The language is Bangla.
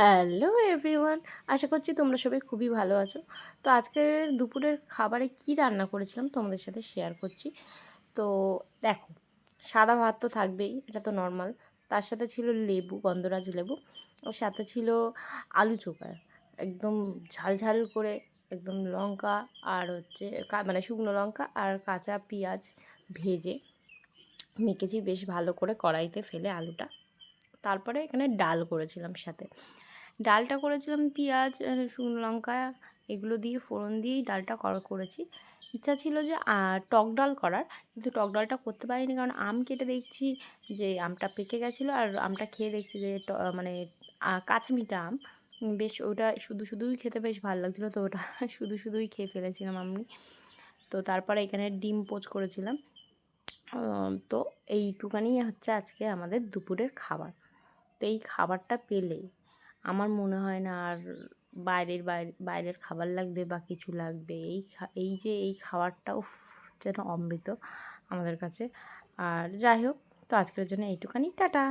হ্যালো এভরিওয়ান, আশা করছি তোমরা সবাই খুবই ভালো আছো। তো আজকের দুপুরের খাবারে কি রান্না করেছিলাম তোমাদের সাথে শেয়ার করছি। তো দেখো, সাদা ভাত তো থাকবেই, এটা তো নর্মাল। তার সাথে ছিল লেবু, গন্ধরাজ লেবু। ওর সাথে ছিল আলু চোখা, একদম ঝাল ঝাল করে, একদম লঙ্কা আর হচ্ছে মানে শুকনো লঙ্কা আর কাঁচা পেঁয়াজ ভেজে মেখেছি বেশ ভালো করে কড়াইতে ফেলে আলুটা। তারপরে এখানে ডাল করেছিলাম সাথে। ডালটা করেছিলাম পেঁয়াজ শুকনো লঙ্কা এগুলো দিয়ে ফোড়ন দিয়েই ডালটা করেছি। ইচ্ছা ছিল যে টক ডাল করার, কিন্তু টক ডালটা করতে পারিনি কারণ আম কেটে দেখছি যে আমটা পেকে গেছিলো, আর আমটা খেয়ে দেখছি যে মানে কাঁচা মিঠা আম, বেশ ওটা শুধু শুধুই খেতে বেশ ভালো লাগছিলো, তো ওটা শুধু শুধুই খেয়ে ফেলেছিলাম আমি। তো তারপরে এখানে ডিম পোচ করেছিলাম। তো এইটুকানি হচ্ছে আজকে আমাদের দুপুরের খাবার। তো এই খাবারটা পেলে আমার মনে হয় না আর বাইরের খাবার লাগবে বা কিছু লাগবে। এই যে এই খাবারটা উফ, যেন অমৃত আমাদের কাছে। আর যাই হোক, তো আজকের জন্য এইটুখানি, টাটা।